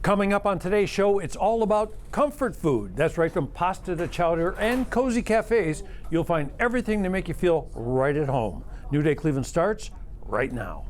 Coming up on today's show, it's all about comfort food. That's right, from pasta to chowder and cozy cafes, you'll find everything to make you feel right at home. New Day Cleveland starts right now.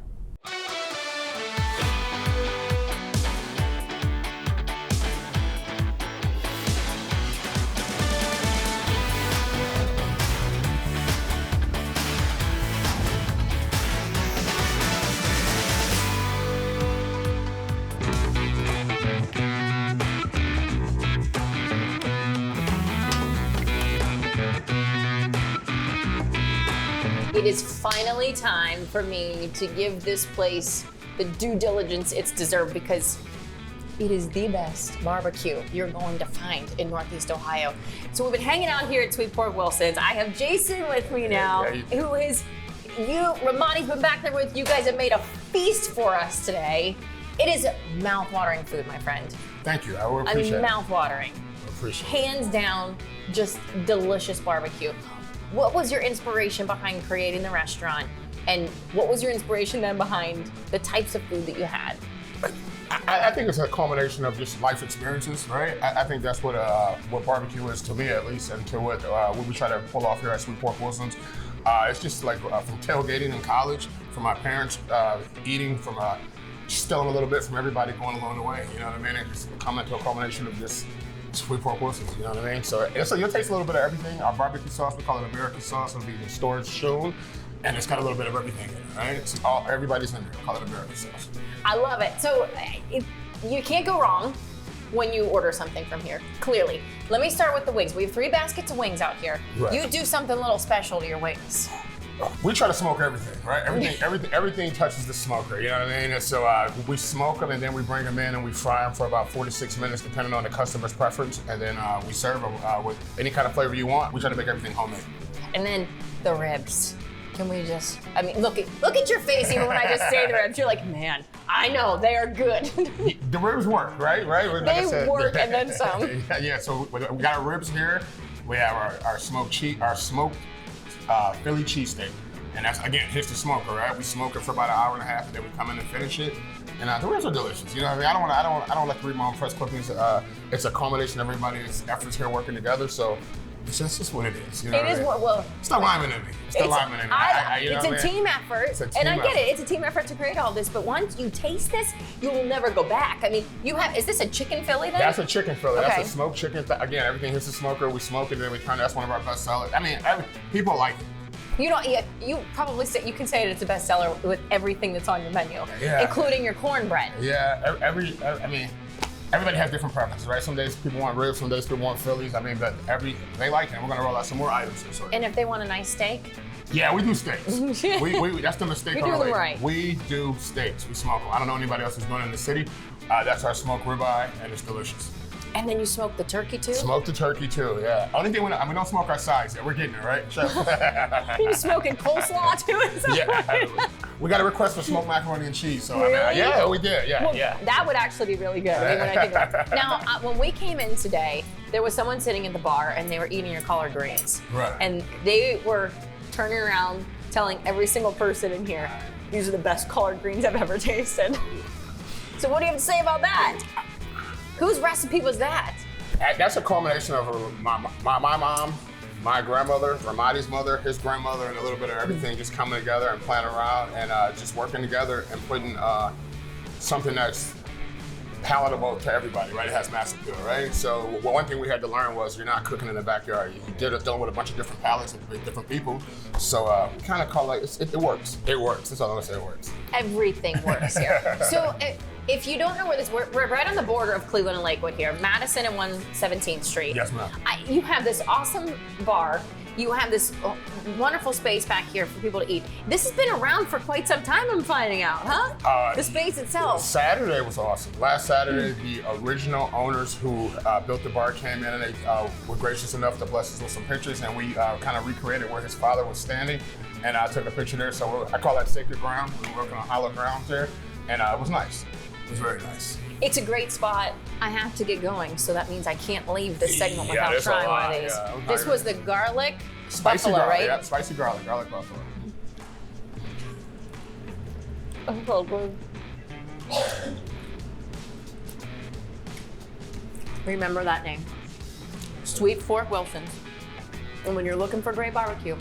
It is finally time for me to give this place the due diligence it's deserved, because it is the best barbecue you're going to find in Northeast Ohio. So we've been hanging out here at Sweet Pork Wilson's. I have Jason with me now, who is, Ramani's been back there with you guys have made a feast for us today. It is mouth-watering food, my friend. Thank you, I will appreciate it. Mouth-watering. Hands down, just delicious barbecue. What was your inspiration behind creating the restaurant? And what was your inspiration then behind the types of food that you had? I think it's a culmination of just life experiences, right? I think that's what barbecue is to me, at least, and to what we try to pull off here at Sweet Pork Wilson's. It's just like from tailgating in college, from my parents eating, from stealing a little bit from everybody going along the way, you know what I mean? And just coming to a culmination of just Sweet Pork Wilson's, you know what I mean? So you'll taste a little bit of everything. Our barbecue sauce, we call it American sauce. It'll be the stored shown, and it's got a little bit of everything in it, right? It's everybody's in there. We call it American sauce. I love it. So you can't go wrong when you order something from here, clearly. Let me start with the wings. We have 3 baskets of wings out here. Right. You do something a little special to your wings. We try to smoke everything, right? Everything touches the smoker, you know what I mean? And so we smoke them, and then we bring them in and we fry them for about 4 to 6 minutes, depending on the customer's preference. And then we serve them with any kind of flavor you want. We try to make everything homemade. And then the ribs. Can we just, I mean, look at your face even when I just say the ribs. You're like, man, I know, they are good. The ribs work, right? Like they work and then some. Yeah, so we got our ribs here. We have our smoked Philly cheesesteak, and that's, again, hits the smoker, right? We smoke it for about an hour and a half, and then we come in and finish it. And the ribs are delicious. You know what I mean? I don't like to read my own press clippings. It's a culmination of everybody's efforts here working together. So it's just what it is. You know it is what, well. It's the lineman in me. It's the lineman in me. It's a team effort, and I get it. It's a team effort to create all this. But once you taste this, you will never go back. I mean, is this a chicken Philly then? That's a chicken Philly. Okay. That's a smoked chicken. Again, everything hits the smoker. We smoke it, and then we that's one of our best sellers. I mean, people like it. You probably you can say it's a bestseller with everything that's on your menu, including your cornbread. Yeah, everybody has different preferences, right? Some days people want ribs, some days people want Phillies. I mean, but they like it. We're gonna roll out some more items this week. And if they want a nice steak? Yeah, we do steaks. we that's the mistake. We do them right. We do steaks. We smoke them. I don't know anybody else who's doing it in the city. That's our smoked ribeye, and it's delicious. And then you smoke the turkey too? Smoke the turkey too, yeah. Only thing we don't smoke our sides yet. We're getting it, right, Chef? You smoking coleslaw too? Yeah. We got a request for smoked macaroni and cheese, so really? Yeah, we did. Yeah, yeah. That would actually be really good. I mean, when I think about it. Now, when we came in today, there was someone sitting at the bar and they were eating your collard greens. Right. And they were turning around, telling every single person in here, these are the best collard greens I've ever tasted. So what do you have to say about that? Whose recipe was that? That's a culmination of my mom, my grandmother, Ramadi's mother, his grandmother, and a little bit of everything just coming together and playing around and just working together and putting something that's palatable to everybody, right? It has mass appeal, right? So one thing we had to learn was you're not cooking in the backyard. You're dealing with a bunch of different palates and different people. So we kind of call it works. It works. That's all I'm gonna say, it works. Everything works here. So if you don't know where this, we're right on the border of Cleveland and Lakewood here, Madison and 117th Street. Yes, ma'am. You have this awesome bar. You have this wonderful space back here for people to eat. This has been around for quite some time, I'm finding out, huh? The space itself. Saturday was awesome. Last Saturday, the original owners who built the bar came in and they were gracious enough to bless us with some pictures, and we kind of recreated where his father was standing, and I took a picture there. So I call that sacred ground. We were working on hollow ground there, and it was nice. It was very nice. It's a great spot. I have to get going, so that means I can't leave this segment without trying one of these. Yeah, this was the garlic spicy buffalo, garlic, right? Yeah, spicy garlic buffalo. Oh, good. Remember that name. Sweet Fork Wilson's. And when you're looking for great barbecue,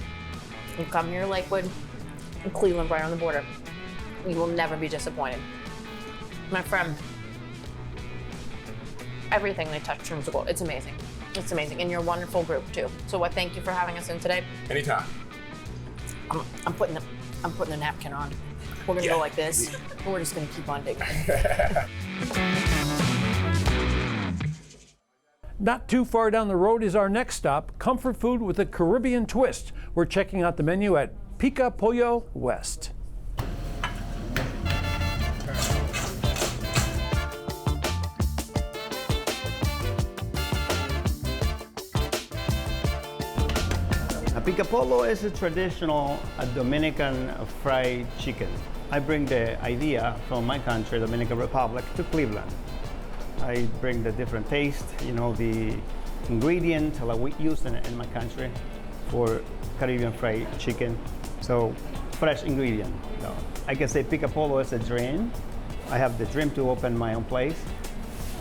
you come here, Lakewood, and Cleveland, right on the border. You will never be disappointed. My friend, everything they touch turns to gold. It's amazing. It's amazing. And you're a wonderful group too. So I thank you for having us in today. Anytime. I'm putting the napkin on. We're gonna go like this, and we're just gonna keep on digging. Not too far down the road is our next stop, comfort food with a Caribbean twist. We're checking out the menu at Pikpo West. Pikpo is a traditional Dominican fried chicken. I bring the idea from my country, Dominican Republic, to Cleveland. I bring the different taste, the ingredient that we use in my country for Caribbean fried chicken. So fresh ingredient. So I can say Pikpo is a dream. I have the dream to open my own place,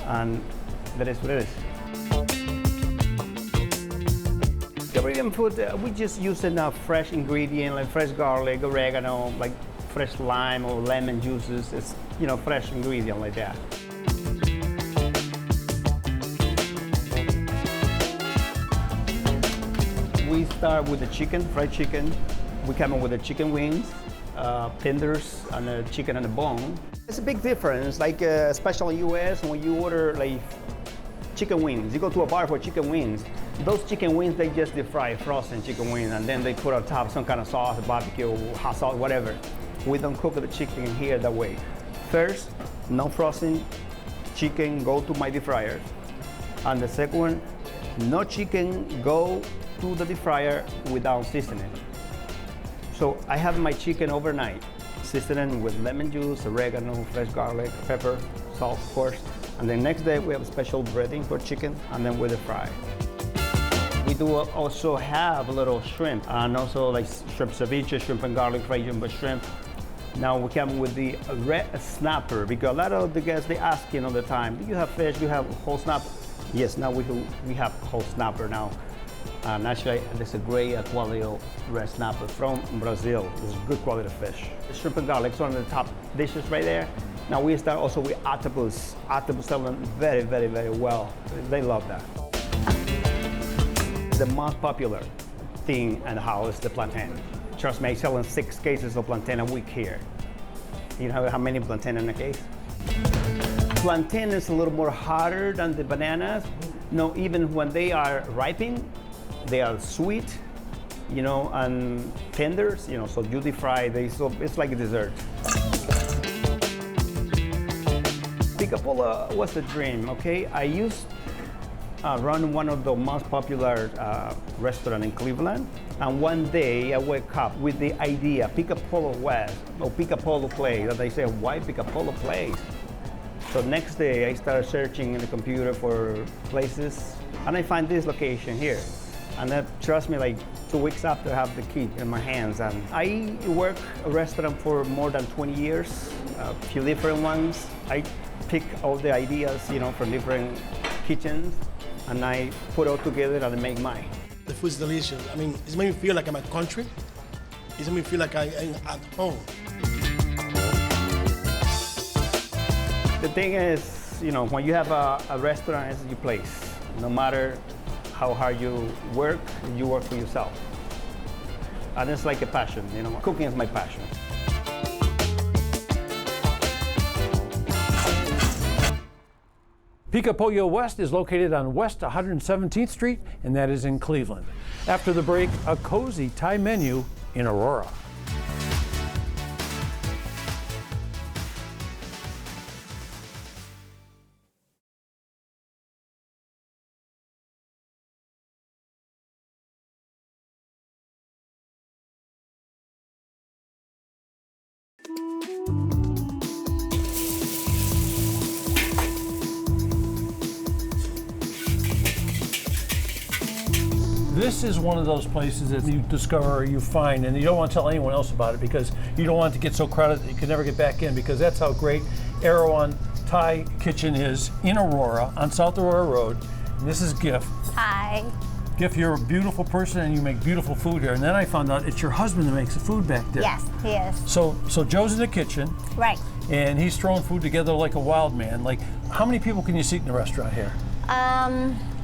and that is what it is. Caribbean food, we just use enough fresh ingredient like fresh garlic, oregano, like fresh lime or lemon juices. It's fresh ingredient like that. We start with the chicken, fried chicken. We come in with the chicken wings, tenders, and the chicken on the bone. It's a big difference, like especially in US, when you order like chicken wings. You go to a bar for chicken wings. Those chicken wings, they just deep fry, frozen chicken wings, and then they put on top some kind of sauce, barbecue, hot sauce, whatever. We don't cook the chicken here that way. First, no frozen chicken go to my deep fryer. And the second one, no chicken go to the deep fryer without seasoning. So I have my chicken overnight, seasoning with lemon juice, oregano, fresh garlic, pepper, salt, of course. And the next day we have a special breading for chicken, and then with the fry. We do also have a little shrimp, and also like shrimp ceviche, shrimp and garlic fried jumbo shrimp. Now we come with the red snapper, because a lot of the guests, they ask all the time, do you have fish, do you have whole snapper? Yes, now we have whole snapper now. Actually, this is a great quality of red snapper from Brazil. It's good quality fish. The shrimp and garlic is one of the top dishes right there. Now we start also with octopus. Octopus selling very, very, very well. They love that. The most popular thing in the house is the plantain. Trust me, I'm selling 6 cases of plantain a week here. You know how many plantain in a case? Plantain is a little more harder than the bananas. Even when they are ripened, they are sweet, and tenders, so you deep fry, so it's like a dessert. Pikpo was a dream, okay? I used to run one of the most popular restaurants in Cleveland, and one day I woke up with the idea, Pikpo West, or Pikpo Place, and I said, why Pikpo Place? So next day I started searching in the computer for places, and I find this location here. And then, trust me, like 2 weeks after I have the key in my hands. And I work a restaurant for more than 20 years, a few different ones. I pick all the ideas, from different kitchens, and I put all together and I make mine. The food's delicious. I mean, it's made me feel like I'm at country. It's made me feel like I'm at home. The thing is, when you have a restaurant, it's your place. No matter how hard you work for yourself. And it's like a passion, Cooking is my passion. Pikpo West is located on West 117th Street, and that is in Cleveland. After the break, a cozy Thai menu in Aurora. This is one of those places that you discover or you find, and you don't want to tell anyone else about it because you don't want it to get so crowded that you can never get back in, because that's how great Aroan Thai kitchen is in Aurora on South Aurora Road. And this is Gift. Hi. Gift, you're a beautiful person and you make beautiful food here. And then I found out it's your husband that makes the food back there. Yes, he is. So Joe's in the kitchen Right. and he's throwing food together like a wild man. Like, how many people can you seat in the restaurant here?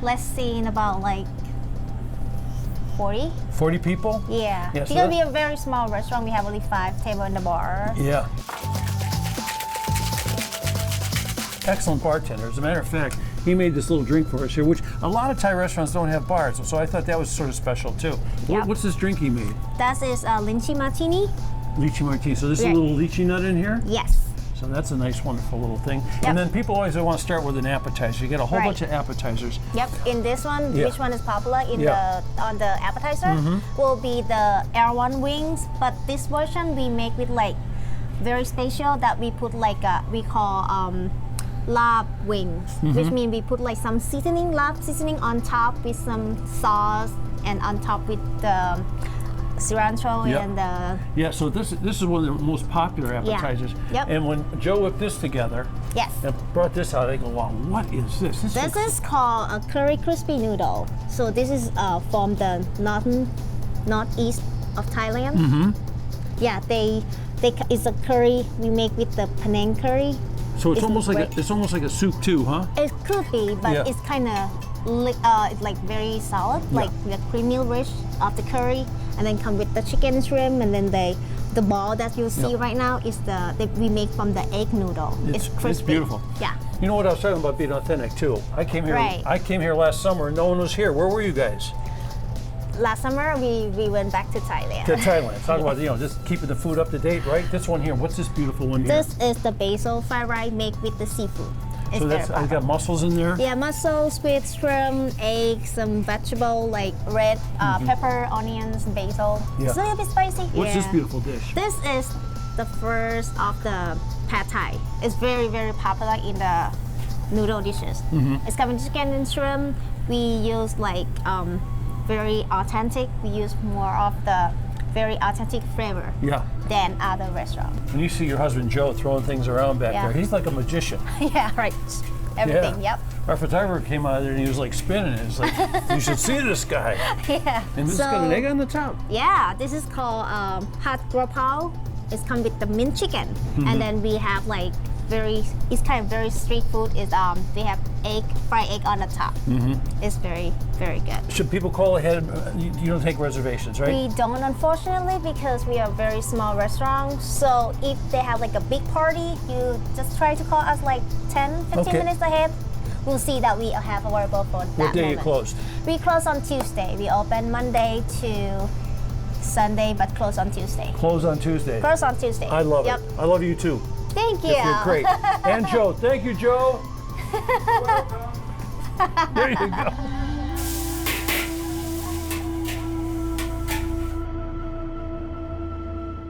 Let's see, in about like 40. 40 people? Yeah. Yeah, so Because we're a very small restaurant. We have only 5 tables in the bar. Yeah. Excellent bartender. As a matter of fact, he made this little drink for us here, which a lot of Thai restaurants don't have bars, so I thought that was sort of special too. Yep. What's this drink he made? That is lychee martini. Lychee martini. So this is a Yeah. little lychee nut in here? Yes. So that's a nice, wonderful little thing. Yep. And then people always want to start with an appetizer. You get a whole Right. bunch of appetizers. Yep. In this one, Yeah. which one is popular in Yeah. on the appetizer will be the Aroan wings, but this version we make with like very special that we put like we call lab wings, which means we put like some seasoning, lab seasoning on top with some sauce and on top with the cilantro Yep. and the Yeah, so this is one of the most popular appetizers. Yep. And when Joe whipped this together yes. and brought this out, I go, wow, what is this? This is called a curry crispy noodle. So this is from the northeast of Thailand. Yeah, it's a curry we make with the Penang curry. So it's almost great. like a soup too, huh? It could be, but Yeah. it's kind of it's like very solid, like the creamy rich of the curry, and then come with the chicken, shrimp, and then the ball that you see right now is that we make from the egg noodle. It's crispy. It's beautiful. Yeah. You know what I was talking about being authentic too. I came here. Right. I came here last summer and no one was here. Where were you guys? Last summer we went back to Thailand. To Thailand. Talking about just keeping the food up to date, right? This one here. What's this beautiful one here? This is the basil fried rice made with the seafood. It's So very I've popular. got mussels in there. Yeah, mussel, squid, shrimp, eggs, some vegetable like red pepper, onions, basil. Yeah. It's a little bit spicy. What's this Yeah. beautiful dish? This is the first of the pad thai. It's very, very popular in the noodle dishes. It's coming chicken and shrimp. We use like very authentic. We use more of the very authentic flavor Yeah. than other restaurants. When you see your husband Joe throwing things around back Yeah. there, he's like a magician. Yeah, right. Everything. Yeah. Yep. Our photographer came out there and he was like spinning. It's like, you should see this guy. Yeah. And this has got an egg on the top. Yeah, this is called hot grapao. It's come with the mint chicken, and then we have like it's kind of very street food. Is we have fried egg on the top. It's very, very good. Should people call ahead? You don't take reservations, right? We don't, unfortunately, because we are a very small restaurant. So if they have like a big party, you just try to call us like 10, 15 Okay. minutes ahead. We'll see that we have available for that What day moment. you closed? We close on Tuesday. We open Monday to Sunday, but close on Tuesday. Close on Tuesday. Close on Tuesday. I love Yep. it. I love you too. Thank you. You're great. And Joe, thank you, Joe. There you go.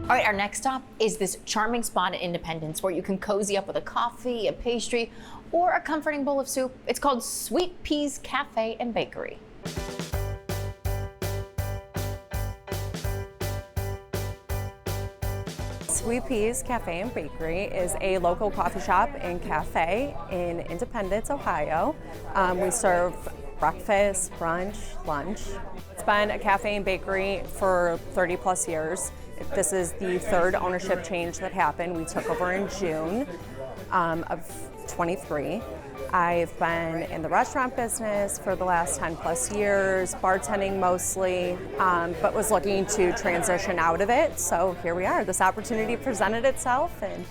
All right, our next stop is this charming spot at Independence where you can cozy up with a coffee, a pastry, or a comforting bowl of soup. It's called Sweet Peas Cafe and Bakery. Sweet Peas Cafe and Bakery is a local coffee shop and cafe in Independence, Ohio. We serve breakfast, brunch, lunch. It's been a cafe and bakery for 30 plus years. This is the third ownership change that happened. We took over in June of 23. I've been in the restaurant business for the last 10 plus years, bartending mostly, but was looking to transition out of it. So here we are. This opportunity presented itself, and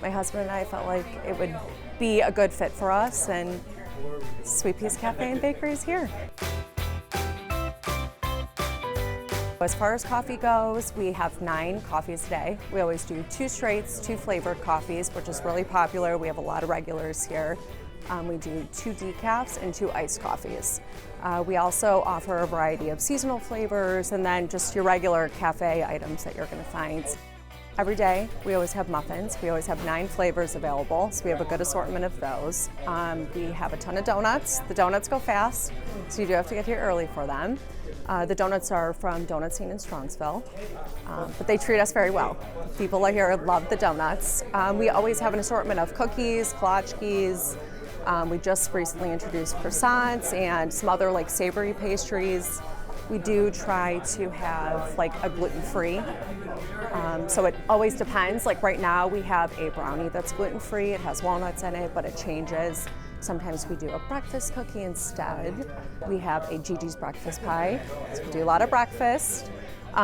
my husband and I felt like it would be a good fit for us, and Sweet Peas Cafe and Bakery is here. As far as coffee goes, we have 9 coffees a day. We always do 2 straights, 2 flavored coffees, which is really popular. We have a lot of regulars here. We do 2 decafs and 2 iced coffees. We also offer a variety of seasonal flavors and then just your regular cafe items that you're going to find. Every day, we always have muffins. We always have 9 flavors available, so we have a good assortment of those. We have a ton of donuts. The donuts go fast, so you do have to get here early for them. The donuts are from Donut Scene in Strongsville, but they treat us very well. People here love the donuts. We always have an assortment of cookies, kolaczkis. We just recently introduced croissants and some other like savory pastries. We do try to have like a gluten-free. So it always depends. Like right now we have a brownie that's gluten-free. It has walnuts in it, but it changes. Sometimes we do a breakfast cookie instead. We have a Gigi's breakfast pie. So we do a lot of breakfast,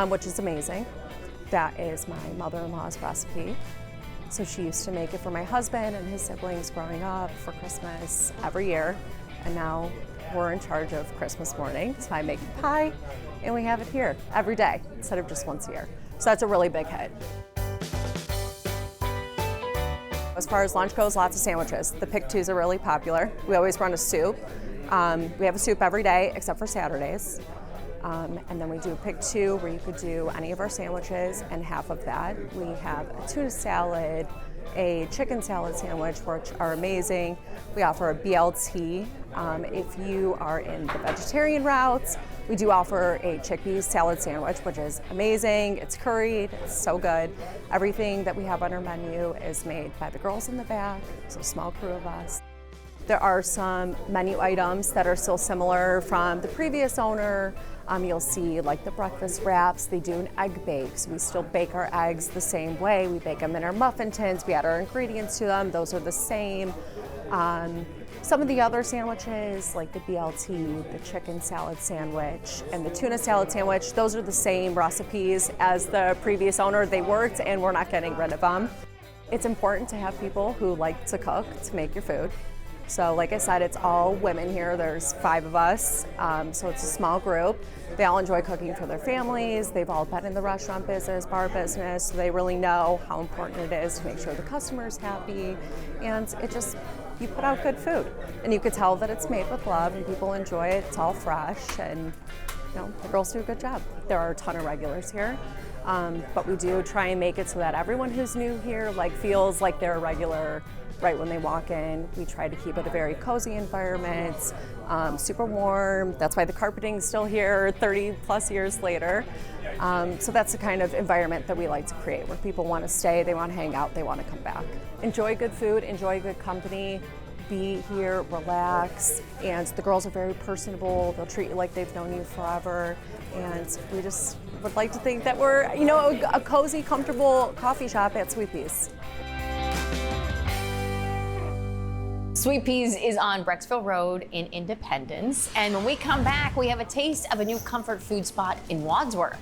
which is amazing. That is my mother-in-law's recipe. So she used to make it for my husband and his siblings growing up for Christmas every year. And now we're in charge of Christmas morning. So I make the pie and we have it here every day instead of just once a year. So that's a really big hit. As far as lunch goes, lots of sandwiches. The Pikpos are really popular. We always run a soup. We have a soup every day except for Saturdays. And then we do a Pikpo where you could do any of our sandwiches and half of that. We have a tuna salad, a chicken salad sandwich, which are amazing. We offer a BLT. If you are in the vegetarian routes, we do offer a chickpea salad sandwich, which is amazing. It's curried, it's so good. Everything that we have on our menu is made by the girls in the back, so a small crew of us. There are some menu items that are still similar from the previous owner. You'll see like the breakfast wraps, they do an egg bake, so we still bake our eggs the same way. We bake them in our muffin tins, we add our ingredients to them, those are the same. Some of the other sandwiches, like the BLT, the chicken salad sandwich, and the tuna salad sandwich, those are the same recipes as the previous owner. They worked and we're not getting rid of them. It's important to have people who like to cook to make your food. So like I said, it's all women here. There's 5 of us, so it's a small group. They all enjoy cooking for their families. They've all been in the restaurant business, bar business, so they really know how important it is to make sure the customer's happy. And it just, you put out good food. And you could tell that it's made with love and people enjoy it. It's all fresh and the girls do a good job. There are a ton of regulars here. But we do try and make it so that everyone who's new here feels like they're a regular right when they walk in. We try to keep it a very cozy environment, super warm. That's why the carpeting's still here 30 plus years later. So that's the kind of environment that we like to create, where people want to stay, they want to hang out, they want to come back. Enjoy good food, enjoy good company, be here, relax, and the girls are very personable. They'll treat you like they've known you forever, and we just would like to think that we're, a cozy, comfortable coffee shop at Sweet Peas. Sweet Peas is on Brecksville Road in Independence, and when we come back, we have a taste of a new comfort food spot in Wadsworth.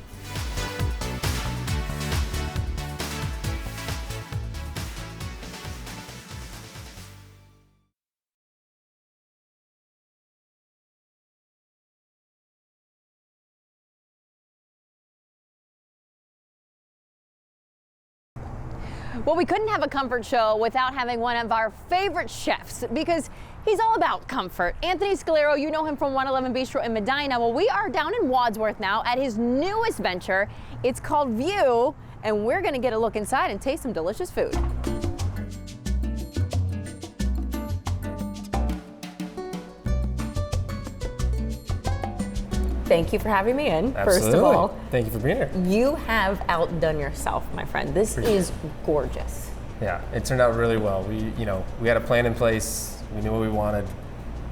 Well, we couldn't have a comfort show without having one of our favorite chefs, because he's all about comfort. Anthony Scalero, you know him from 111 Bistro in Medina. Well, we are down in Wadsworth now at his newest venture. It's called View, and we're gonna get a look inside and taste some delicious food. Thank you for having me in, Absolutely. First of all. Thank you for being here. You have outdone yourself, my friend. This is gorgeous. Yeah, it turned out really well. We had a plan in place, we knew what we wanted,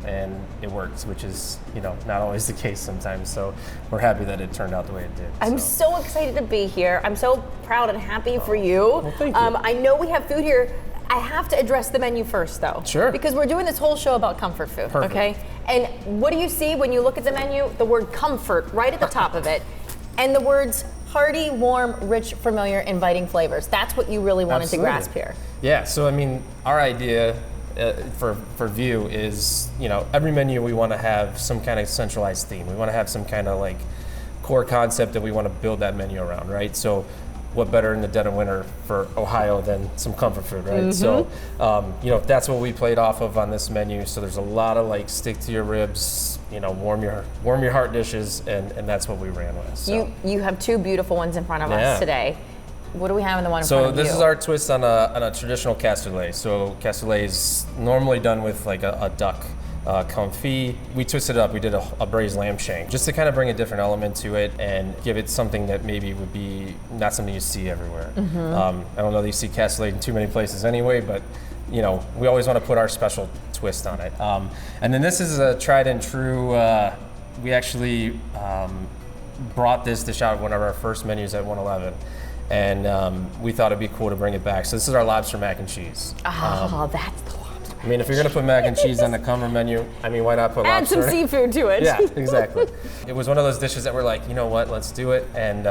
and it worked, which is, not always the case sometimes. So we're happy that it turned out the way it did. I'm so excited to be here. I'm so proud and happy for you. Well, thank you. I know we have food here. I have to address the menu first, though. Sure. Because we're doing this whole show about comfort food, Perfect. okay? And what do you see when you look at the menu? The word comfort right at the top of it, and the words hearty, warm, rich, familiar, inviting flavors. That's what you really wanted Absolutely. to grasp here. Yeah, so our idea for View is, every menu we want to have some kind of centralized theme. We want to have some kind of core concept that we want to build that menu around, right? So what better in the dead of winter for Ohio than some comfort food, right? Mm-hmm. So, that's what we played off of on this menu. So there's a lot of stick to your ribs, warm your heart dishes, and that's what we ran with. So. You have 2 beautiful ones in front of us today. What do we have in the one in front of you? So this is our twist on a traditional cassoulet. So cassoulet is normally done with a duck confit. We twisted it up. We did a braised lamb shank just to kind of bring a different element to it and give it something that maybe would be not something you see everywhere. I don't know that you see cassoulet in too many places anyway, but you know, we always want to put our special twist on it. And then this is a tried and true. We actually brought this dish out one of our first menus at 111. And we thought it'd be cool to bring it back. So this is our lobster mac and cheese. Oh, that's the lobster. I mean, if you're gonna put mac and cheese on the common menu, I mean, why not put Add lobster? some seafood to it. Yeah, exactly. It was one of those dishes that we're like, you know what, let's do it. And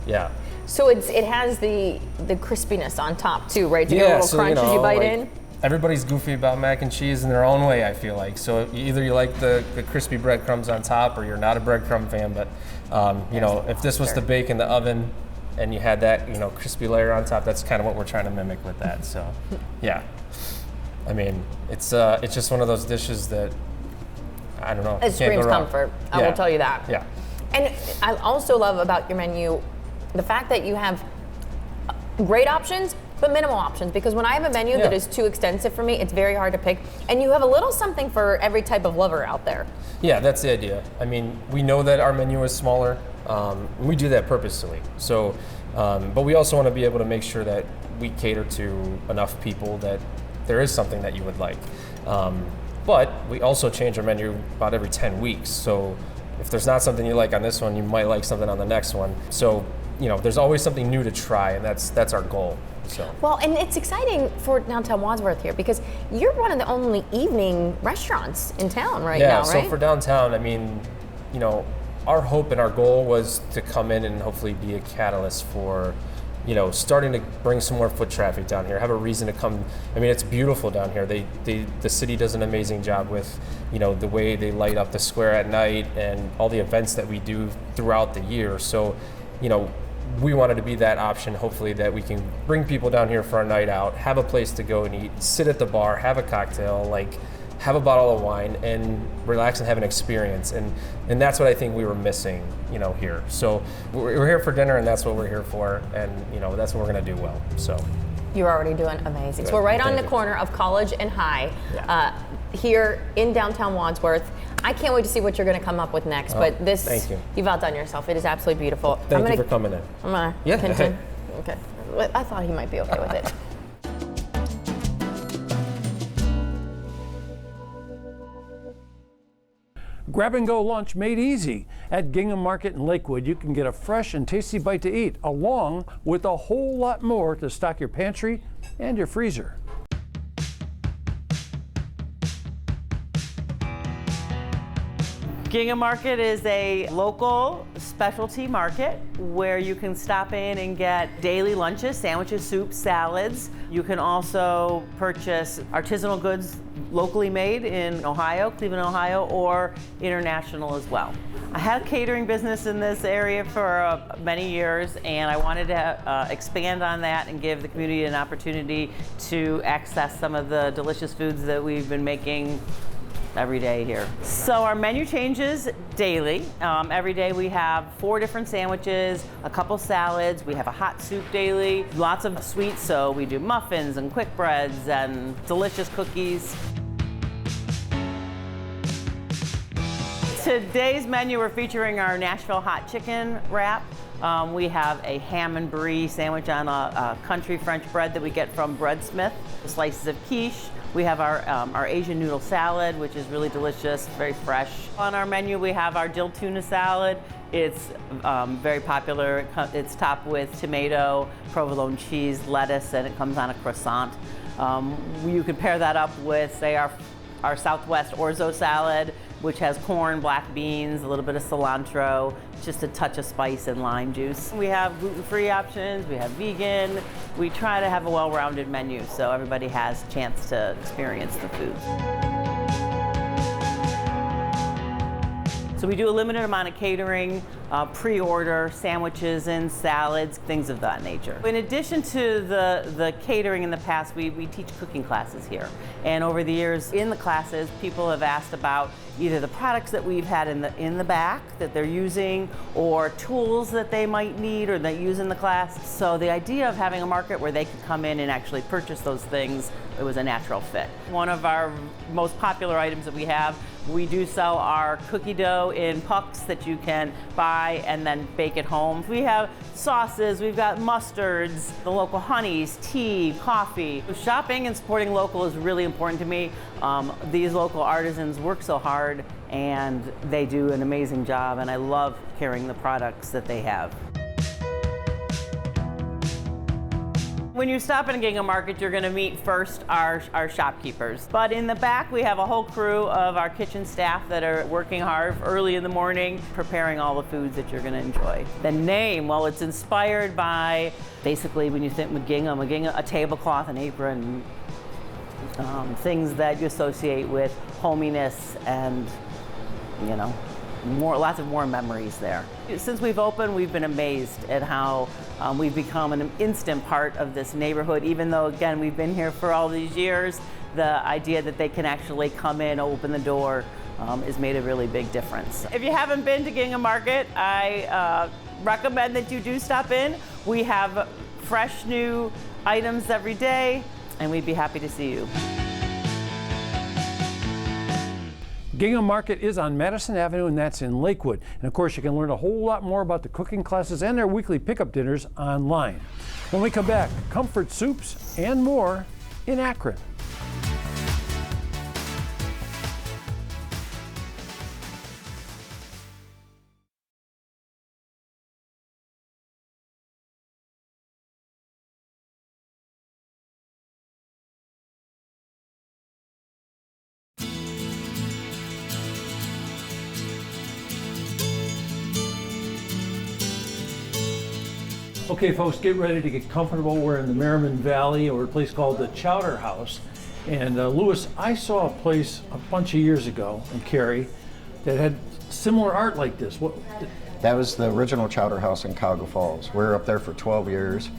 yeah. So it has the crispiness on top too, right? Do you get a little so, crunch as you bite like, in? Everybody's goofy about mac and cheese in their own way, I feel like. So either you like the crispy breadcrumbs on top or you're not a breadcrumb fan, but you know, if this was to bake in the oven, and you had that, you know, crispy layer on top. That's kind of what we're trying to mimic with that. So, yeah. I mean, it's just one of those dishes that I don't know. It screams comfort. I will tell you that. Yeah. And I also love about your menu the fact that you have great options, but minimal options. Because when I have a menu that is too extensive for me, it's very hard to pick. And you have a little something for every type of lover out there. Yeah, that's the idea. I mean, we know that our menu is smaller. We do that purposely. So, but we also want to be able to make sure that we cater to enough people that there is something that you would like. But we also change our menu about every 10 weeks. So if there's not something you like on this one, you might like something on the next one. So, you know, there's always something new to try, and that's our goal. So. Well, and it's exciting for downtown Wadsworth here because you're one of the only evening restaurants in town now, right? Yeah, so for downtown, I mean, you know, our hope and our goal was to come in and hopefully be a catalyst for, you know, starting to bring some more foot traffic down here, have a reason to come. I mean, it's beautiful down here. The city does an amazing job with, you know, the way they light up the square at night and all the events that we do throughout the year. So, you know, we wanted to be that option, hopefully, that we can bring people down here for a night out, have a place to go and eat, sit at the bar, have a cocktail, like have a bottle of wine and relax and have an experience. And that's what I think we were missing, you know, here. So we're here for dinner and that's what we're here for. And, you know, that's what we're going to do well. So you're already doing amazing. Good. So we're right on Thank the you. corner of College and High here in downtown Wadsworth. I can't wait to see what you're going to come up with next. But this, thank you. You've outdone yourself. It is absolutely beautiful. Thank you for coming in. I'm going to continue. Okay. I thought he might be okay with it. Grab and go lunch made easy. At Gingham Market in Lakewood, you can get a fresh and tasty bite to eat, along with a whole lot more to stock your pantry and your freezer. Gingham Market is a local specialty market where you can stop in and get daily lunches, sandwiches, soups, salads. You can also purchase artisanal goods locally made in Ohio, Cleveland, Ohio, or international as well. I had a catering business in this area for many years, and I wanted to expand on that and give the community an opportunity to access some of the delicious foods that we've been making every day here. So our menu changes daily. Every day we have 4 different sandwiches, a couple salads, we have a hot soup daily, lots of sweets, so we do muffins and quick breads and delicious cookies. Today's menu, we're featuring our Nashville hot chicken wrap. We have a ham and brie sandwich on a country French bread that we get from Breadsmith, slices of quiche. We have our Asian noodle salad, which is really delicious, very fresh. On our menu, we have our dill tuna salad. It's very popular. It's topped with tomato, provolone cheese, lettuce, and it comes on a croissant. You can pair that up with, say, our Southwest orzo salad, which has corn, black beans, a little bit of cilantro, just a touch of spice and lime juice. We have gluten-free options, we have vegan. We try to have a well-rounded menu so everybody has a chance to experience the food. So we do a limited amount of catering. pre-order sandwiches and salads, things of that nature. In addition to the catering in the past, we teach cooking classes here. And over the years in the classes, people have asked about either the products that we've had in the back that they're using, or tools that they might need or they use in the class. So the idea of having a market where they could come in and actually purchase those things, it was a natural fit. One of our most popular items that we do sell our cookie dough in pucks that you can buy and then bake at home. We have sauces, we've got mustards, the local honeys, tea, coffee. Shopping and supporting local is really important to me. These local artisans work so hard and they do an amazing job, and I love carrying the products that they have. When you stop at a Gingham Market, you're going to meet first our shopkeepers. But in the back, we have a whole crew of our kitchen staff that are working hard early in the morning, preparing all the foods that you're going to enjoy. The name, well, it's inspired by, basically, when you think with Gingham, a tablecloth, an apron, things that you associate with hominess and, you know, lots of warm memories there. Since we've opened, we've been amazed at how we've become an instant part of this neighborhood. Even though, again, we've been here for all these years, the idea that they can actually come in, open the door, has made a really big difference. If you haven't been to Gingham Market, I recommend that you do stop in. We have fresh new items every day, and we'd be happy to see you. Gingham Market is on Madison Avenue, and that's in Lakewood. And of course, you can learn a whole lot more about the cooking classes and their weekly pickup dinners online. When we come back, comfort soups and more in Akron. Okay, folks, get ready to get comfortable. We're in the Merriman Valley, or a place called the Chowder House. And Louis, I saw a place a bunch of years ago in Cary that had similar art like this. That was the original Chowder House in Cuyahoga Falls. We were up there for 12 years.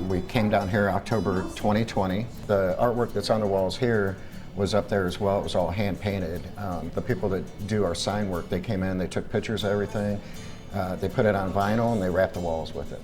We came down here October 2020. The artwork that's on the walls here was up there as well. It was all hand painted. The people that do our sign work, they came in, they took pictures of everything. They put it on vinyl and they wrapped the walls with it.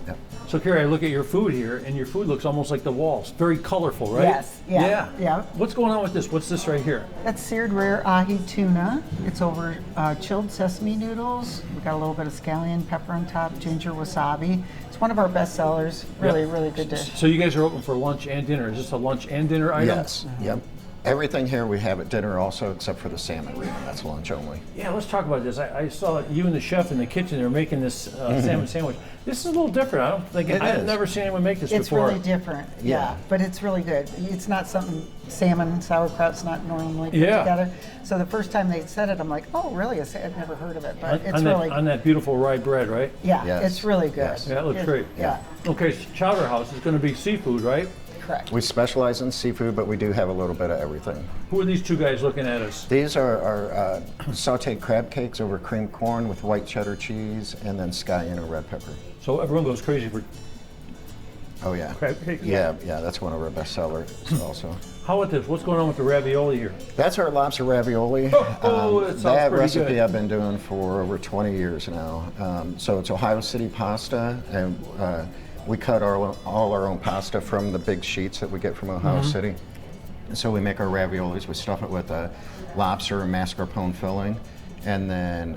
Yep. So, Carrie, I look at your food here, and your food looks almost like the walls. Very colorful, right? Yes. Yeah. What's going on with this? What's this right here? That's seared rare ahi tuna. It's over chilled sesame noodles. We got a little bit of scallion pepper on top, ginger wasabi. It's one of our best sellers. Really good dish. So you guys are open for lunch and dinner. Is this a lunch and dinner item? Yes. Mm-hmm. Yep. Everything here we have at dinner also, except for the salmon reel. That's lunch only. Yeah, let's talk about this. I saw you and the chef in the kitchen. They're making this salmon sandwich. This is a little different. I don't think I've never seen anyone make this before. It's really different. Yeah, but it's really good. It's not something salmon sauerkraut's not normally put together. So the first time they said it, I'm like, oh, really? I've never heard of it, but it's really on that beautiful rye bread, right? Yeah, yes. It's really good. Yes. Yeah, it looks great. Yeah. Okay, so Chowder House is going to be seafood, right? Correct. We specialize in seafood, but we do have a little bit of everything. Who are these two guys looking at us? These are sauteed crab cakes over creamed corn with white cheddar cheese and then scallion or red pepper. So everyone goes crazy for crab cakes? Yeah, that's one of our best sellers also. How about this? What's going on with the ravioli here? That's our lobster ravioli. That sounds that pretty recipe good. I've been doing for over 20 years now. So it's Ohio City pasta, and we cut all our own pasta from the big sheets that we get from Ohio City. And so we make our raviolis. We stuff it with a lobster and mascarpone filling. And then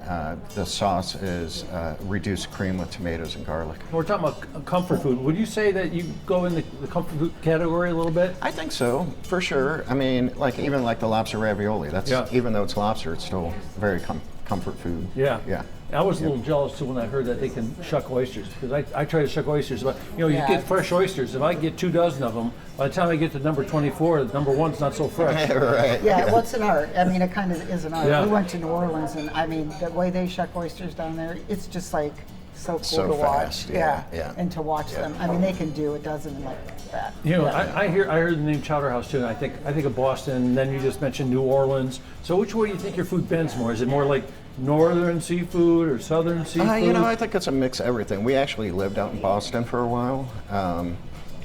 the sauce is reduced cream with tomatoes and garlic. We're talking about comfort food. Would you say that you go in the comfort food category a little bit? I think so, for sure. I mean, even like the lobster ravioli. That's even though it's lobster, it's still very comfort food. Yeah. Yeah. I was a little jealous too when I heard that they can shuck oysters, because I try to shuck oysters, but you get fresh oysters. If I get 2 dozen of them, by the time I get to number 24, number 1's not so fresh. Right. Yeah, what's an art? I mean, it kind of is an art. Yeah. We went to New Orleans, and I mean, the way they shuck oysters down there, it's just like so cool So to fast, watch. yeah. And to watch them. I mean, they can do a dozen like that. I heard the name Chowder House too, and I think of Boston. And then you just mentioned New Orleans. So which way do you think your food bends more? Is it more like northern seafood or southern seafood? You know, I think it's a mix of everything. We actually lived out in Boston for a while,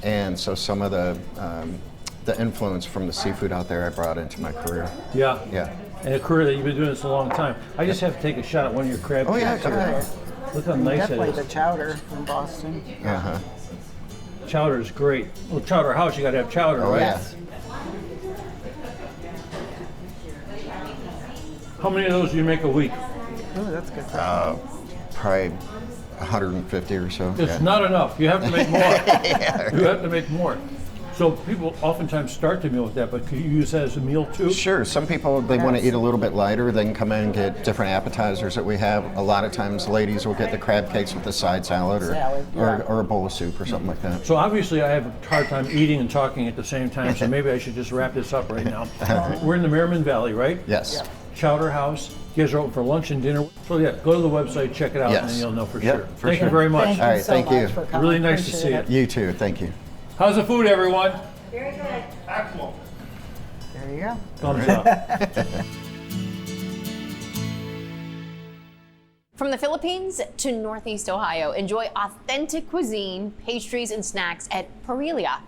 and so some of the influence from the seafood out there I brought into my career. Yeah. Yeah. And a career that you've been doing this a long time. I just have to take a shot at one of your crab Oh, yeah, cakes come here. on. Look how nice it Definitely is. the chowder from Boston. Uh-huh. Chowder is great. Well, Chowder House, you got to have chowder, Oh, right? yeah. How many of those do you make a week? Oh, that's good. Probably 150 or so. It's yeah. not enough. You have to make more. You have to make more. So people oftentimes start the meal with that, but could you use that as a meal too? Sure. Some people, they want to eat a little bit lighter. They can come in and get different appetizers that we have. A lot of times ladies will get the crab cakes with a side salad or a bowl of soup or something like that. So obviously I have a hard time eating and talking at the same time, so maybe I should just wrap this up right now. We're in the Merriman Valley, right? Yes. Chowder House. You guys are open for lunch and dinner. So yeah, go to the website, check it out, and Yes. then you'll know for Yep, sure. for Thank sure. you very much. All right, thank you. For coming. Really nice to Appreciate see it. you. You too. Thank you. How's the food, everyone? There you go. Thumbs up. From the Philippines to Northeast Ohio, enjoy authentic cuisine, pastries, and snacks at Pilia.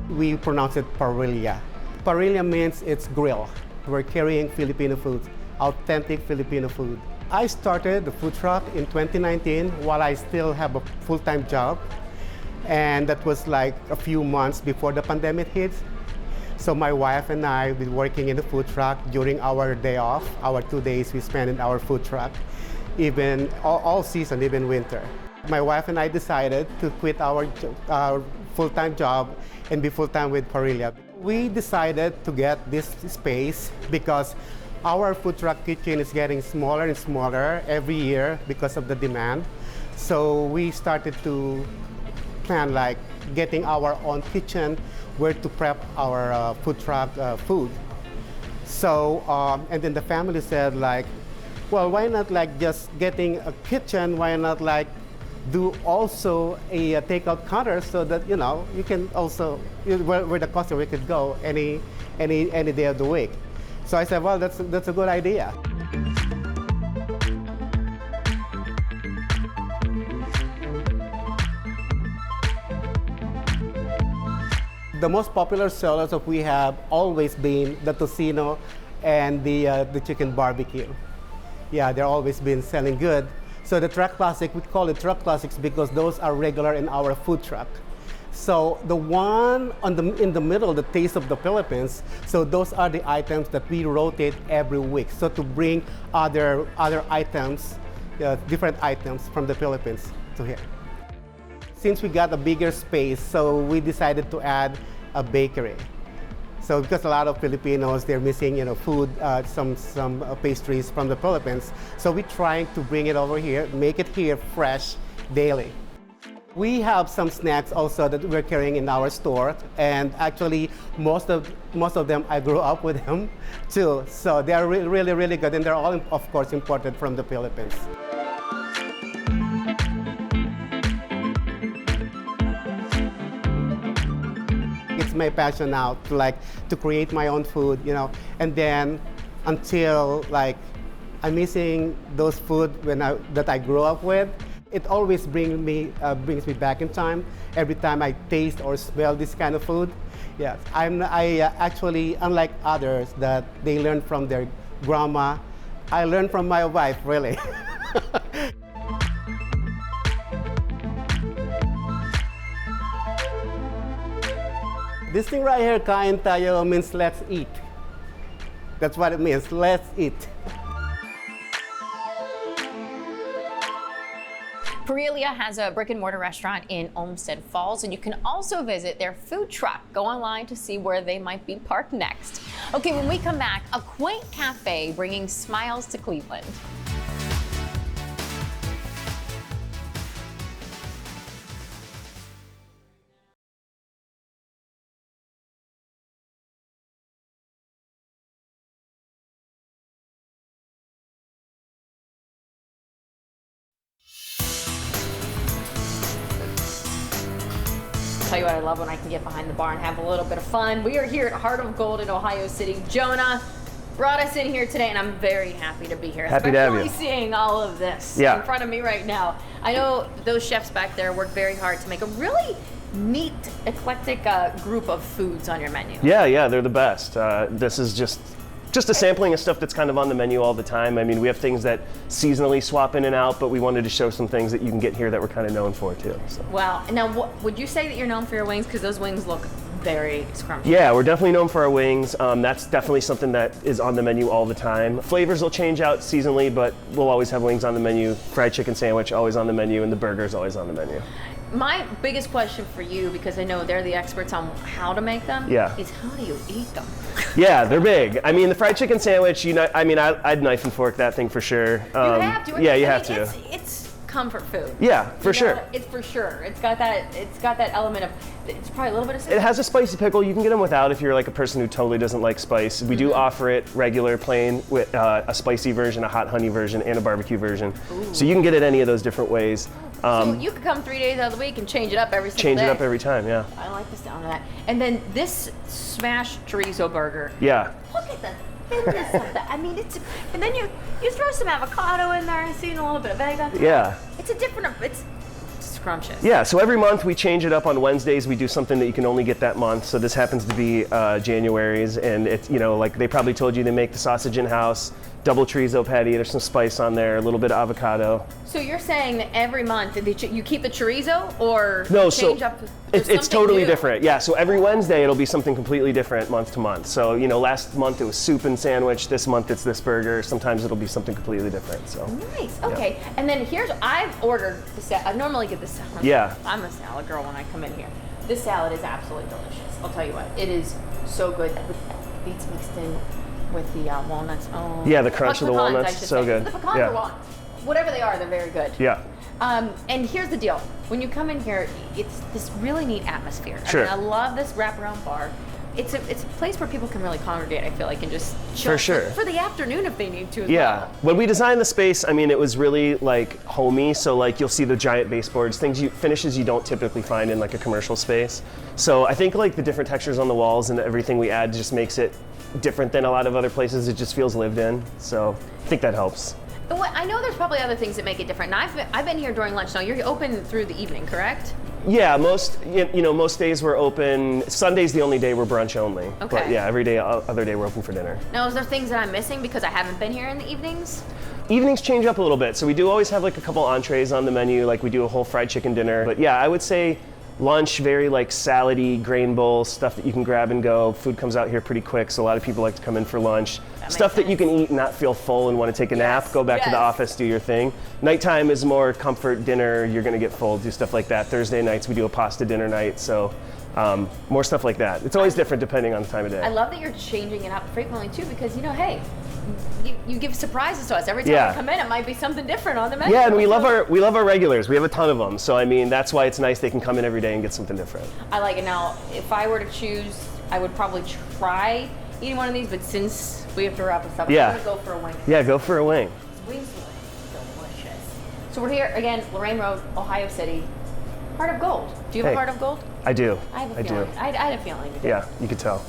We pronounce it Pilia. Pilia means it's grill. We're carrying Filipino food, authentic Filipino food. I started the food truck in 2019 while I still have a full-time job. And that was like a few months before the pandemic hit. So my wife and I have been working in the food truck during our day off, our 2 days we spend in our food truck, even all season, even winter. My wife and I decided to quit our full-time job and be full-time with Pilia. We decided to get this space because our food truck kitchen is getting smaller and smaller every year because of the demand. So we started to plan like getting our own kitchen where to prep our food truck food. So, and then the family said like, well, why not like just getting a kitchen? Why not like do also a takeout counter so that, you know, you can also, where the customer could go any day of the week. So I said, well, that's a good idea. The most popular sellers that we have always been the tocino and the chicken barbecue. Yeah, they're always been selling good. So the truck classic, we call it truck classics because those are regular in our food truck. So the one in the middle, the Taste of the Philippines, so those are the items that we rotate every week. So to bring other items, different items from the Philippines to here. Since we got a bigger space, so we decided to add a bakery. So because a lot of Filipinos, they're missing, you know, food, some pastries from the Philippines. So we're trying to bring it over here, make it here fresh daily. We have some snacks also that we're carrying in our store, and actually most of them I grew up with them too. So they're really good, and they're all of course imported from the Philippines. It's my passion now to create my own food, you know, and then until like I'm missing those food that I grew up with. It always brings me back in time. Every time I taste or smell this kind of food, yes, I actually, unlike others that they learn from their grandma, I learned from my wife, really. This thing right here, kain tayo, means let's eat. That's what it means, let's eat. Pilia has a brick and mortar restaurant in Olmsted Falls, and you can also visit their food truck. Go online to see where they might be parked next. Okay, when we come back, a quaint cafe bringing smiles to Cleveland. tell you what, I love when I can get behind the bar and have a little bit of fun. We are here at Heart of Gold in Ohio City. Jonah brought us in here today, and I'm very happy to be here. Happy to have you. Especially seeing all of this in front of me right now. I know those chefs back there work very hard to make a really neat, eclectic group of foods on your menu. Yeah, they're the best. This is just a sampling of stuff that's kind of on the menu all the time. I mean, we have things that seasonally swap in and out, but we wanted to show some things that you can get here that we're kind of known for too. So. Wow. Now, would you say that you're known for your wings? Because those wings look very scrumptious. Yeah, we're definitely known for our wings. That's definitely something that is on the menu all the time. Flavors will change out seasonally, but we'll always have wings on the menu. Fried chicken sandwich always on the menu, and the burger's always on the menu. My bigged question for you, because I know they're the experts on how to make them, is how do you eat them? Yeah, they're big. I mean, the fried chicken sandwich, I'd knife and fork that thing for sure. You have to. Yeah, you have to. It's comfort food. Yeah, for sure. It's for sure. It's got that element of, it's probably a little bit of spice. It has a spicy pickle. You can get them without if you're like a person who totally doesn't like spice. We do offer it regular, plain, with a spicy version, a hot honey version, and a barbecue version. Ooh. So you can get it any of those different ways. So you could come 3 days out of the week and change it up every single day. Change it up every time, yeah. I like the sound of that. And then this smashed chorizo burger. Yeah. Look at the thinness of that. I mean, and then you throw some avocado in there and see a little bit of vega. Yeah. It's scrumptious. Yeah, so every month we change it up. On Wednesdays we do something that you can only get that month. So this happens to be January's, and it's, like they probably told you they make the sausage in-house, double chorizo patty, there's some spice on there, a little bit of avocado. So you're saying that every month you keep the chorizo, or no, change up? It's totally different. Yeah, so every Wednesday it'll be something completely different month to month. So last month it was soup and sandwich. This month it's this burger. Sometimes it'll be something completely different. So nice. Okay, yeah. And then I've ordered the salad. I normally get the salad. Yeah. I'm a salad girl when I come in here. This salad is absolutely delicious. I'll tell you what, it is so good with beets mixed in with the walnuts. Oh. Yeah, the crunch of the pecans, walnuts, so good. The pecans or walnuts, whatever they are, they're very good. Yeah. And here's the deal. When you come in here, it's this really neat atmosphere. Sure. I love this wraparound bar. It's a place where people can really congregate, I feel like, and just chill for sure. For the afternoon if they need to as well. well. When we designed the space, I mean, it was really like homey. So like you'll see the giant baseboards, finishes you don't typically find in like a commercial space. So I think like the different textures on the walls and everything we add just makes it different than a lot of other places. It just feels lived in. So I think that helps. I know there's probably other things that make it different. And I've been here during lunch. Now you're open through the evening, correct? Yeah, most days we're open. Sunday's the only day we're brunch only. Okay. But yeah, every day, other day we're open for dinner. Now, is there things that I'm missing because I haven't been here in the evenings? Evenings change up a little bit. So we do always have like a couple entrees on the menu. Like we do a whole fried chicken dinner. But yeah, I would say lunch, very like salad-y, grain bowl, stuff that you can grab and go. Food comes out here pretty quick, so a lot of people like to come in for lunch. Stuff that you can eat and not feel full and want to take a nap, go back to the office, do your thing. Nighttime is more comfort dinner, you're gonna get full, do stuff like that. Thursday nights we do a pasta dinner night, so more stuff like that. It's always different depending on the time of day. I love that you're changing it up frequently too, because hey, you give surprises to us. Every time we come in, it might be something different on the menu. Yeah, and we love our regulars. We have a ton of them. So I mean, that's why it's nice they can come in every day and get something different. I like it. Now, if I were to choose, I would probably try eating one of these, but since we have to wrap this up, I'm gonna go for a wing. Yeah, go for a wing. Wings look delicious. So we're here again, Lorraine Road, Ohio City. Heart of Gold. Do you have a Heart of Gold? I do. I have a feeling. I had a feeling. Yeah, you could tell.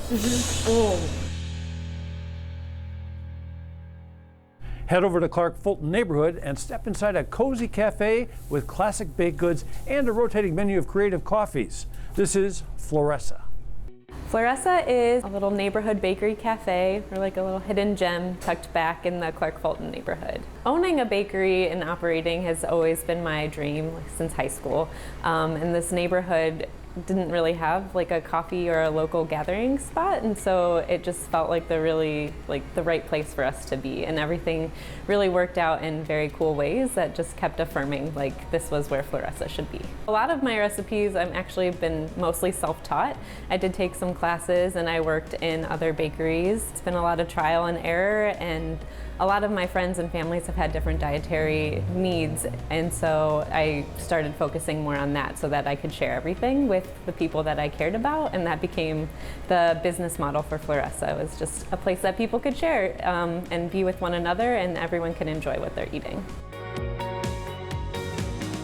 Head over to Clark Fulton neighborhood and step inside a cozy cafe with classic baked goods and a rotating menu of creative coffees. This is Floresa. Floresa is a little neighborhood bakery cafe, or like a little hidden gem tucked back in the Clark Fulton neighborhood. Owning a bakery and operating has always been my dream since high school. And this neighborhood didn't really have like a coffee or a local gathering spot, and so it just felt like the right place for us to be, and everything really worked out in very cool ways that just kept affirming like this was where Floresa should be. A lot of my recipes I've actually been mostly self-taught. I did take some classes and I worked in other bakeries. It's been a lot of trial and error, and a lot of my friends and families have had different dietary needs, and so I started focusing more on that so that I could share everything with the people that I cared about, and that became the business model for Floresa. It was just a place that people could share and be with one another, and everyone can enjoy what they're eating.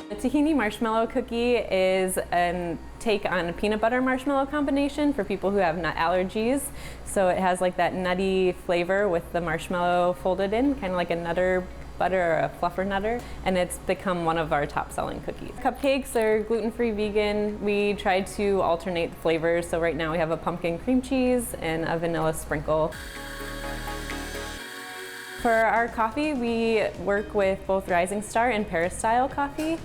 The tahini marshmallow cookie is a take on a peanut butter marshmallow combination for people who have nut allergies. So it has like that nutty flavor with the marshmallow folded in, kind of like a Nutter Butter or a Fluffer Nutter, and it's become one of our top selling cookies. Cupcakes are gluten-free vegan. We try to alternate the flavors. So right now we have a pumpkin cream cheese and a vanilla sprinkle. For our coffee, we work with both Rising Star and Paris style coffee.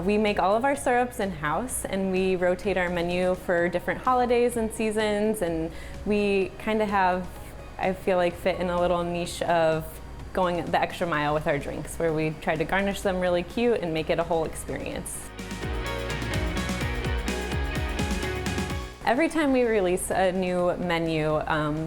We make all of our syrups in-house, and we rotate our menu for different holidays and seasons, and we kind of have, I feel like, fit in a little niche of going the extra mile with our drinks, where we try to garnish them really cute and make it a whole experience. Every time we release a new menu,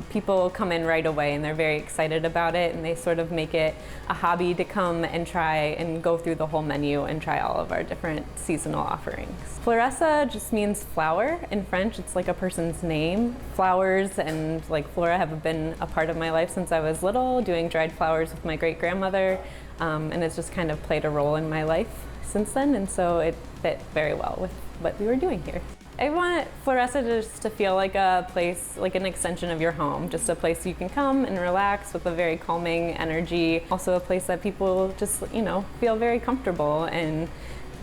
people come in right away and they're very excited about it, and they sort of make it a hobby to come and try and go through the whole menu and try all of our different seasonal offerings. Floresa just means flower in French. It's like a person's name. Flowers and like flora have been a part of my life since I was little, doing dried flowers with my great-grandmother, and it's just kind of played a role in my life since then, and so it fit very well with what we were doing here. I want Floresa just to feel like a place, like an extension of your home, just a place you can come and relax with a very calming energy. Also a place that people just, you know, feel very comfortable. And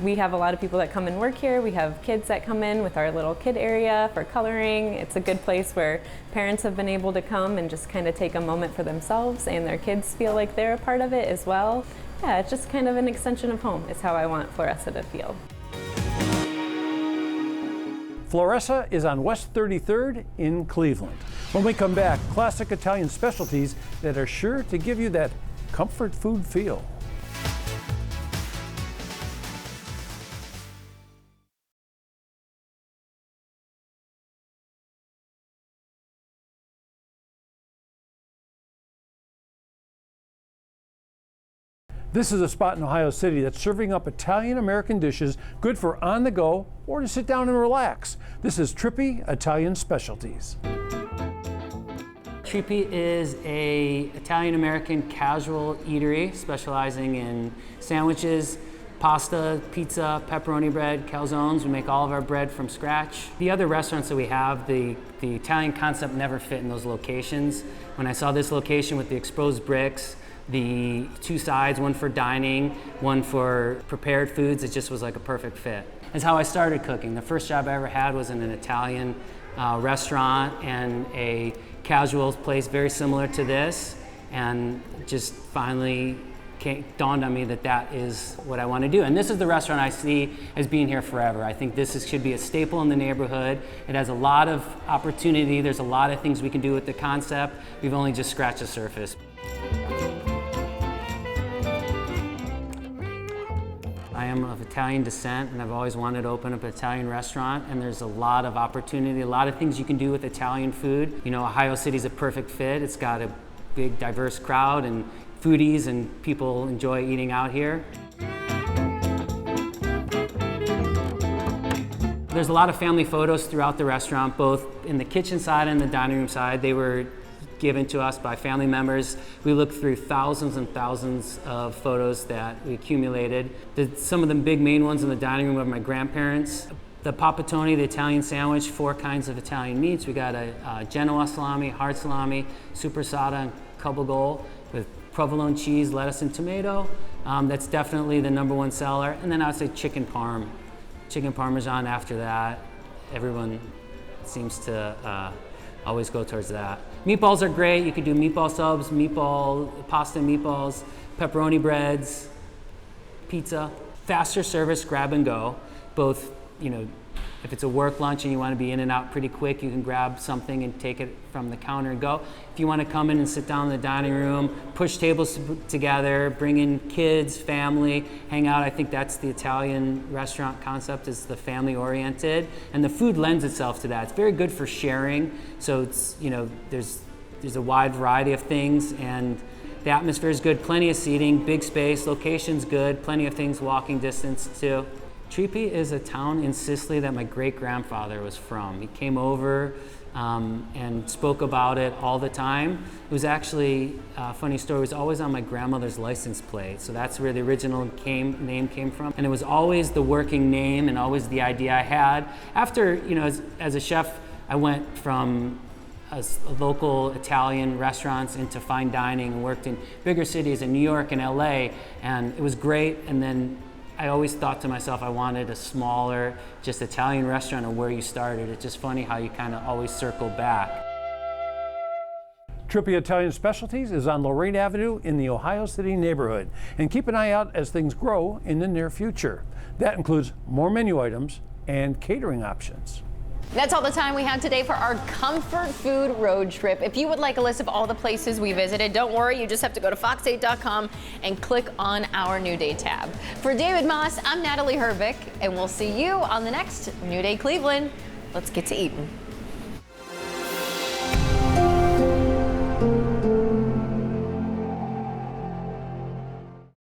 we have a lot of people that come and work here. We have kids that come in with our little kid area for coloring. It's a good place where parents have been able to come and just kind of take a moment for themselves, and their kids feel like they're a part of it as well. Yeah, it's just kind of an extension of home is how I want Floresa to feel. Floresa is on West 33rd in Cleveland. When we come back, classic Italian specialties that are sure to give you that comfort food feel. This is a spot in Ohio City that's serving up Italian-American dishes good for on the go or to sit down and relax. This is Trippy Italian Specialties. Trippy is a Italian-American casual eatery specializing in sandwiches, pasta, pizza, pepperoni bread, calzones. We make all of our bread from scratch. The other restaurants that we have, the Italian concept never fit in those locations. When I saw this location with the exposed bricks, the two sides, one for dining, one for prepared foods, it just was like a perfect fit. That's how I started cooking. The first job I ever had was in an Italian restaurant and a casual place very similar to this, and just finally dawned on me that that is what I want to do. And this is the restaurant I see as being here forever. I think this should be a staple in the neighborhood. It has a lot of opportunity. There's a lot of things we can do with the concept. We've only just scratched the surface. I am of Italian descent, and I've always wanted to open up an Italian restaurant, and there's a lot of opportunity, a lot of things you can do with Italian food. You know, Ohio City's a perfect fit. It's got a big, diverse crowd and foodies, and people enjoy eating out here. There's a lot of family photos throughout the restaurant, both in the kitchen side and the dining room side. They were given to us by family members. We looked through thousands and thousands of photos that we accumulated. Some of the big main ones in the dining room of my grandparents. The pappatone, the Italian sandwich, 4 kinds of Italian meats. We got a Genoa salami, hard salami, supersada, and cubagol with provolone cheese, lettuce, and tomato. That's definitely the #1 seller. And then I would say chicken parm. Chicken parmesan after that. Everyone seems to always go towards that. Meatballs are great. You could do meatball subs, pasta meatballs, pepperoni breads, pizza. Faster service, grab and go. Both, you know, if it's a work lunch and you want to be in and out pretty quick, you can grab something and take it from the counter and go. If you want to come in and sit down in the dining room, push tables together, bring in kids, family, hang out. I think that's the Italian restaurant concept, is the family oriented, and the food lends itself to that. It's very good for sharing. So it's, you know, there's a wide variety of things, and the atmosphere is good. Plenty of seating, big space, location's good, plenty of things walking distance too. Trippy is a town in Sicily that my great-grandfather was from. He came over and spoke about it all the time. It was actually, a funny story, it was always on my grandmother's license plate. So that's where the original name came from. And it was always the working name and always the idea I had. After, you know, as a chef, I went from local Italian restaurants into fine dining and worked in bigger cities in New York and LA, and it was great. And then I always thought to myself I wanted a smaller, just Italian restaurant, or where you started. It's just funny how you kind of always circle back. Trippy Italian Specialties is on Lorraine Avenue in the Ohio City neighborhood. And keep an eye out as things grow in the near future. That includes more menu items and catering options. That's all the time we have today for our comfort food road trip. If you would like a list of all the places we visited, don't worry, you just have to go to fox8.com and click on our New Day tab. For David Moss, I'm Natalie Hervick, and we'll see you on the next New Day Cleveland. Let's get to eating.